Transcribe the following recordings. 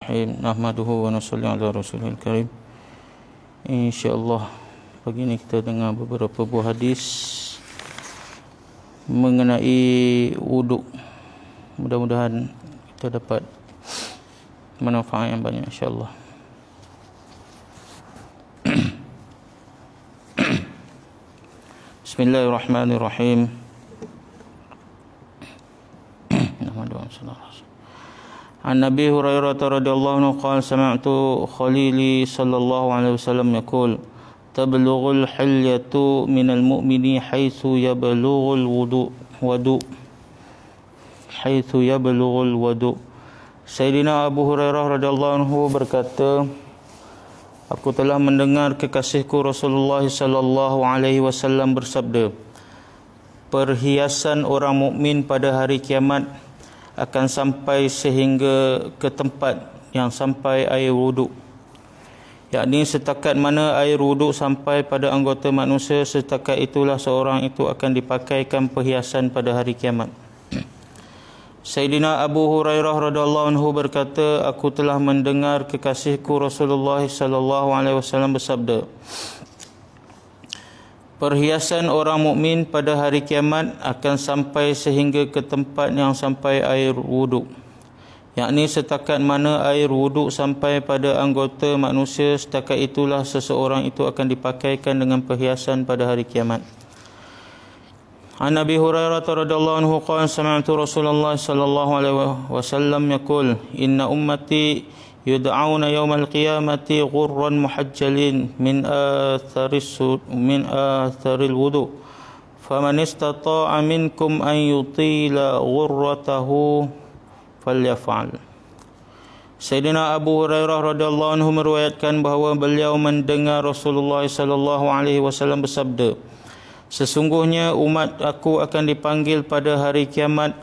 Nahmaduhu wa nusalli ala rasulil karim. InsyaAllah pagi ini kita dengar beberapa buah hadis mengenai wuduk. Mudah-mudahan kita dapat manfaat yang banyak insyaAllah. Bismillahirrahmanirrahim. An Nabi Hurairah radhiyallahu anhu qala sami'tu Khalili sallallahu alaihi wasallam yaqul tablughul hilyatu minal mu'mini haitsu yablughul wudu haitsu yablughul wudu. Sayyidina Abu Hurairah radhiyallahu anhu berkata, aku telah mendengar kekasihku Rasulullah sallallahu alaihi wasallam bersabda, perhiasan orang mukmin pada hari kiamat akan sampai sehingga ke tempat yang sampai air wuduk, yakni setakat mana air wuduk sampai pada anggota manusia, setakat itulah seorang itu akan dipakaikan perhiasan pada hari kiamat. Sayyidina Abu Hurairah radhiyallahu anhu berkata, aku telah mendengar kekasihku Rasulullah sallallahu alaihi wasallam bersabda, perhiasan orang mukmin pada hari kiamat akan sampai sehingga ke tempat yang sampai air wuduk, yakni setakat mana air wuduk sampai pada anggota manusia, setakat itulah seseorang itu akan dipakaikan dengan perhiasan pada hari kiamat. An Nabi Hurairah radhiyallahu anhu qala sami'tu Rasulullah sallallahu alaihi wasallam yaqul inna ummati yud'auna yawmal qiyamati ghurran muhajjalin min atharil wudu faman istata'a minkum an yutila ghurratahu falyaf'al. Sayyidina Abu Hurairah radhiyallahu anhu meriwayatkan bahawa beliau mendengar Rasulullah sallallahu alaihi wasallam bersabda, sesungguhnya umat aku akan dipanggil pada hari kiamat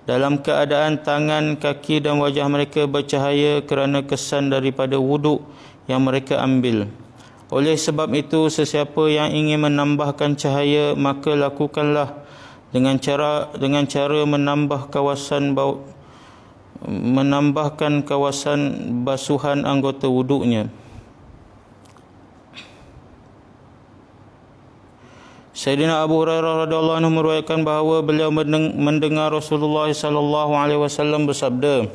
dalam keadaan tangan, kaki dan wajah mereka bercahaya kerana kesan daripada wuduk yang mereka ambil. Oleh sebab itu, sesiapa yang ingin menambahkan cahaya, maka lakukanlah dengan cara menambahkan kawasan basuhan anggota wuduknya. Sayyidina Abu Hurairah radhiyallahu anhu meriwayatkan bahawa beliau mendengar Rasulullah sallallahu alaihi wasallam bersabda,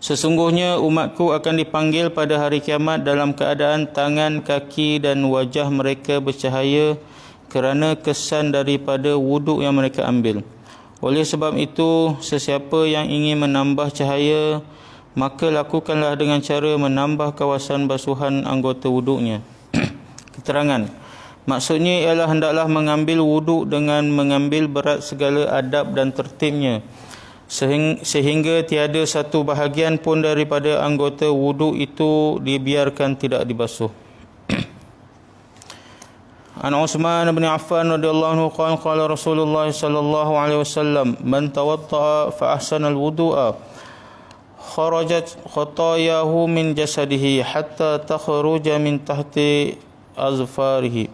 sesungguhnya umatku akan dipanggil pada hari kiamat dalam keadaan tangan, kaki dan wajah mereka bercahaya kerana kesan daripada wuduk yang mereka ambil. Oleh sebab itu, sesiapa yang ingin menambah cahaya, maka lakukanlah dengan cara menambah kawasan basuhan anggota wuduknya. Keterangan, maksudnya ialah hendaklah mengambil wuduk dengan mengambil berat segala adab dan tertibnya, sehingga tiada satu bahagian pun daripada anggota wuduk itu dibiarkan tidak dibasuh. An Utsman bin Affan radhiyallahu anhu qala Rasulullah sallallahu alaihi wasallam, man tawadda'a fa ahsana al-wudu'a kharajat khatayahu min jasadihi hatta takhruja min tahti azfarihi.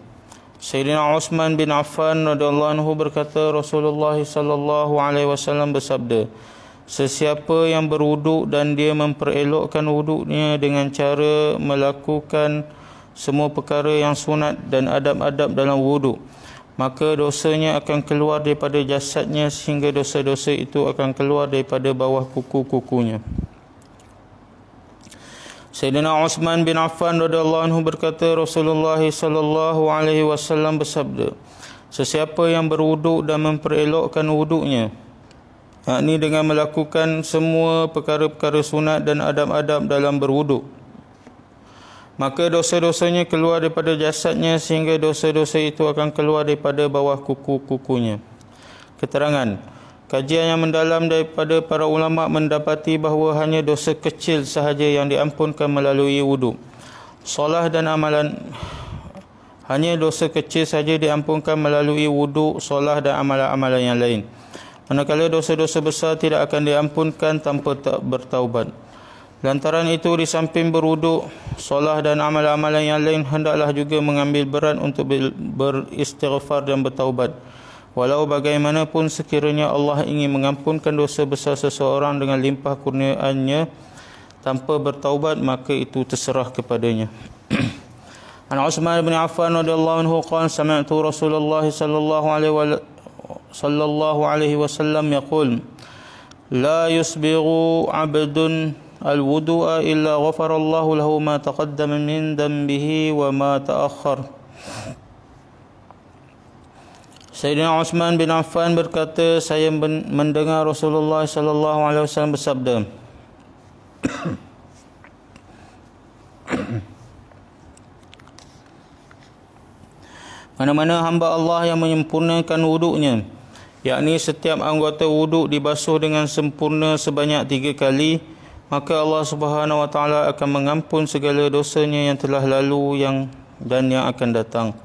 Sayyidina Utsman bin Affan radhiyallahu anhu berkata, Rasulullah sallallahu alaihi wasallam bersabda, sesiapa yang berwuduk dan dia memperelokkan wuduknya dengan cara melakukan semua perkara yang sunat dan adab-adab dalam wuduk, maka dosanya akan keluar daripada jasadnya sehingga dosa-dosa itu akan keluar daripada bawah kuku-kukunya. Sayyidina Utsman bin Affan radhiyallahu anhu berkata, Rasulullah sallallahu alaihi wasallam bersabda, sesiapa yang berwuduk dan memperelokkan wuduknya, yakni dengan melakukan semua perkara-perkara sunat dan adab-adab dalam berwuduk, maka dosa-dosanya keluar daripada jasadnya sehingga dosa-dosa itu akan keluar daripada bawah kuku-kukunya. Keterangan, kajian yang mendalam daripada para ulama mendapati bahawa hanya dosa kecil sahaja yang diampunkan melalui wuduk. Solat dan amalan, hanya dosa kecil sahaja diampunkan melalui wuduk, solat dan amalan-amalan yang lain. Manakala dosa-dosa besar tidak akan diampunkan tanpa tak bertaubat. Lantaran itu, di samping berwuduk, solat dan amalan-amalan yang lain, hendaklah juga mengambil berat untuk beristighfar dan bertaubat. Walau bagaimanapun sekiranya Allah ingin mengampunkan dosa besar seseorang dengan limpah kurniaannya, tanpa bertaubat, maka itu terserah kepadanya. An Uthman bin Affan radhiyallahu anhu qala sami'tu Rasulullah sallallahu alaihi wasallam yaqul la yusbighu 'abdun al-wudu'a illa ghafara Allahu lahu ma taqaddama min dhanbihi wa ma ta'akhkhar. Sayyidina Uthman bin Affan berkata, saya mendengar Rasulullah sallallahu alaihi wasallam bersabda, mana-mana hamba Allah yang menyempurnakan wuduknya, yakni setiap anggota wuduk dibasuh dengan sempurna sebanyak 3 kali, maka Allah Subhanahu wa taala akan mengampun segala dosanya yang telah lalu dan yang akan datang.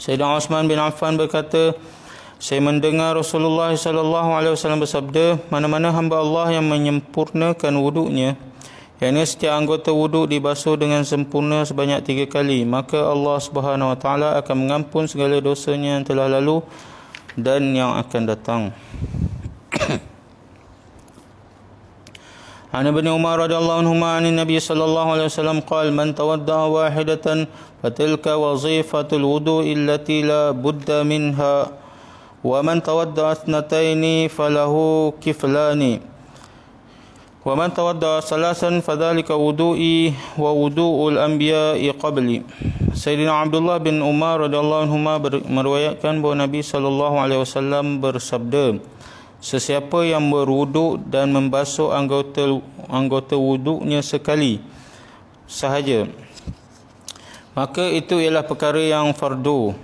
Sayyidina Uthman bin Affan berkata, saya mendengar Rasulullah sallallahu alaihi wasallam bersabda, mana-mana hamba Allah yang menyempurnakan wuduknya, yakni setiap anggota wuduk dibasuh dengan sempurna sebanyak 3 kali, maka Allah Subhanahu wa taala akan mengampun segala dosanya yang telah lalu dan yang akan datang. An Ibn Umar radhiyallahu anhuma an Nabi sallallahu alaihi wasallam qala man tawadda'a wahidatan fatilka wazifatul wudu'i allati la budda minha wa man tawadda'a ithnataini falahu kiflani wa man tawadda'a salasan fadhalika wudu'i wa wudu'ul anbiya'i qabli. Sayyidina Abdullah bin Umar radhiyallahu anhuma meriwayatkan bahawa Nabi sallallahu alaihi wasallam bersabda, sesiapa yang berwuduk dan membasuh anggota wuduknya sekali sahaja, maka itu ialah perkara yang fardu.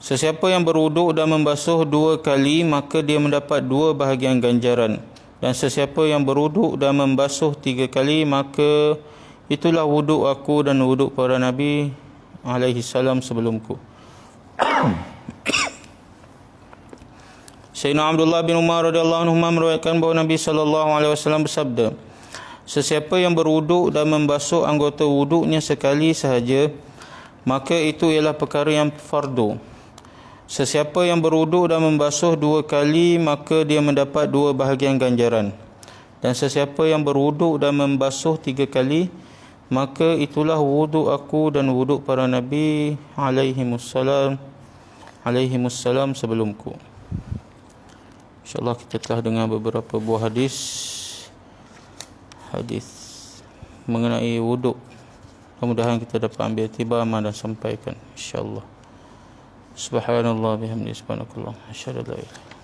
Sesiapa yang berwuduk dan membasuh 2 kali, maka dia mendapat 2 bahagian ganjaran. Dan sesiapa yang berwuduk dan membasuh 3 kali, maka itulah wuduk aku dan wuduk para Nabi alaihi salam sebelumku. Sayyidina Abdullah bin Umar radhiyallahu anhu meriwayatkan bahawa Nabi sallallahu alaihi wasallam bersabda, sesiapa yang berwuduk dan membasuh anggota wuduknya sekali sahaja, maka itu ialah perkara yang fardu. Sesiapa yang berwuduk dan membasuh 2 kali, maka dia mendapat 2 bahagian ganjaran. Dan sesiapa yang berwuduk dan membasuh 3 kali, maka itulah wuduk aku dan wuduk para Nabi alaihimussalam sebelumku. InsyaAllah kita telah dengar beberapa buah hadis mengenai wuduk. Mudah-mudahan kita dapat ambil tiba dan sampaikan, insyaAllah. Subhanallah bihamdihi subhanakallah asyhadu an la ilaha